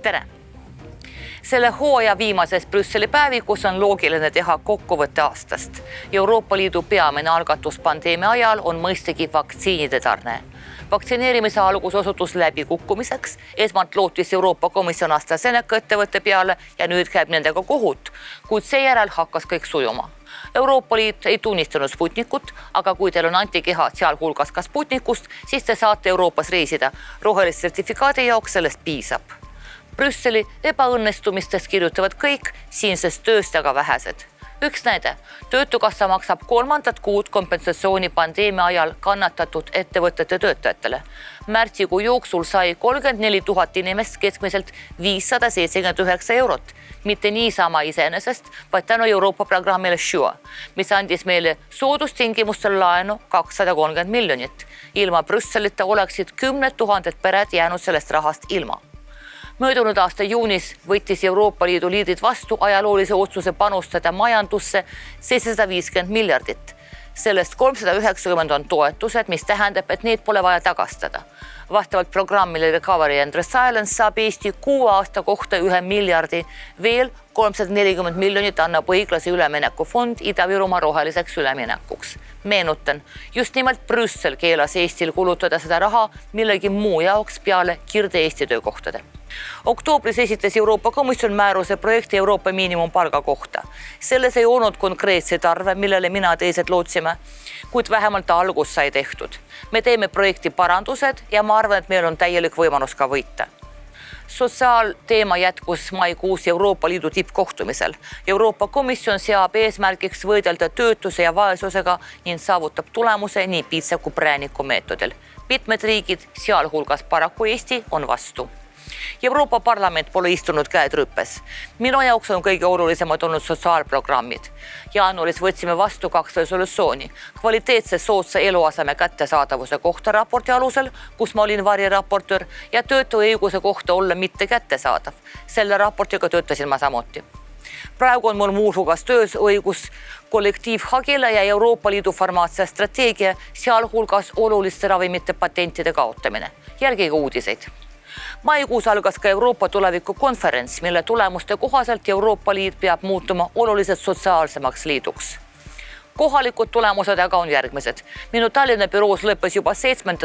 Tere! Selle hooaja viimases Brüsseli päevikus on loogiline teha kokkuvõtte aastast. Euroopa Liidu peamine algatus pandeemia ajal on mõistagi vaktsiinide tarne. Vaktsineerimise algus osutus läbikukkumiseks. Esmalt lootis Euroopa Komisjon AstraZeneca ettevõtte peale ja nüüd käib nendega kohut, kuid seejärel hakkas kõik sujuma. Euroopa Liit ei tunnistanud Sputnikut, aga kui teil on antikehad sealhulgas ka Sputnikust, siis te saate Euroopas reisida. Rohelist sertifikaadi jaoks sellest piisab. Brüsseli ebaõnnestumistest kirjutavad kõik, siinsest tööst aga vähesed. Üks näide. Töötukassa maksab 3. kuud kompensatsiooni pandeemia ajal kannatatud ettevõtete töötajatele. Märtsikuu jooksul sai 34 000 inimest keskmiselt 579 eurot. Mitte niisama iseenesest, vaid tänu Euroopa programmile SURE, mis andis meile soodustingimustel laenu 230 miljonit. Ilma Brüsselita oleksid 10 000 pered jäänud sellest rahast ilma. Möödunud aasta juunis võttis Euroopa Liidu liidrid vastu ajaloolise otsuse panustada majandusse 750 miljardit. Sellest 390 on toetused, mis tähendab, et neid pole vaja tagastada. Vastavalt programmile Recovery and Resilience saab Eesti 6 aasta kohta 1 miljardi, veel 340 miljonit annab õiglase ülemineku fond Ida-Virumaa roheliseks üleminekuks. Meenutan, just nimelt Brüssel keelas Eestil kulutada seda raha millegi muu jaoks peale kirde Eesti töökohtade. Oktoobris esitas Euroopa Komisjon määruse projekti Euroopa miinimumpalga kohta. Selles ei olnud konkreetseid arve, millele mina teised lootsime, kuid vähemalt algus sai tehtud. Me teeme projekti parandused ja ma arvan, et meil on täielik võimalus ka võita. Sotsiaalteema jätkus maikuus Euroopa Liidu tippkohtumisel. Euroopa Komisjon seab eesmärgiks võidelda töötuse ja vaesusega ning saavutab tulemuse nii piitsa kui prääniku meetodil. Mitmed riigid, sealhulgas paraku Eesti, on vastu. Euroopa Parlament pole istunud käed rüppes. Minu jaoks on kõige olulisemad olnud sotsiaalprogrammid. Jaanuaris võtsime vastu 2 resolutsiooni. Kvaliteetse soodsa eluaseme kättesaadavuse kohta raporti alusel, kus ma olin variraportöör, ja töötaja õiguse kohta olla mitte kättesaadav. Selle raportiga töötasin ma samuti. Praegu on mul muuhulgas töös õigus kollektiivhagile ja Euroopa Liidu farmaatsiastrateegia, sealhulgas oluliste ravimite patentide kaotamine. Jälgige uudiseid. Maikuus algas ka Euroopa tuleviku konferents, mille tulemuste kohaselt Euroopa Liit peab muutuma oluliselt sotsiaalsemaks liiduks. Kohalikud tulemused aga on järgmised. Minu Tallinna büroos lõppes juba 7.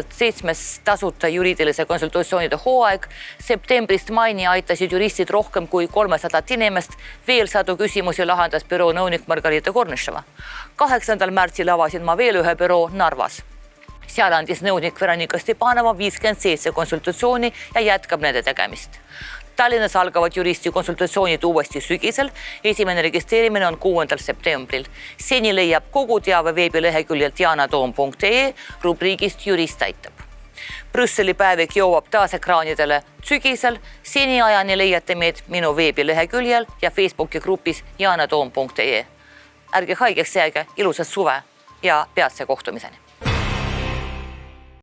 tasuta juriidilise konsultatsioonide hooaeg. Septembrist maini aitasid juristid rohkem kui 300 inimest. Veel 100 küsimusi lahendas büroo nõunik Margarita Korniševa. 8. märtsil avasin ma veel ühe büroo Narvas. Seal andis nõunik Veronika Stepanova 57 konsultatsiooni ja jätkab nende tegemist. Tallinnas algavad juristi konsultatsioonid uuesti sügisel. Esimene registreerimine on 6. septembril. Seni leiab kogu teave veebileheküljelt janatoom.ee rubriigist Jurist aitab. Brüsseli päevik jõuab taas ekraanidele sügisel. Seni ajani leiate meid minu veebileheküljel ja Facebooki grupis janatoom.ee. Ärge haigeks jääge, ilusat suve ja peatse kohtumiseni.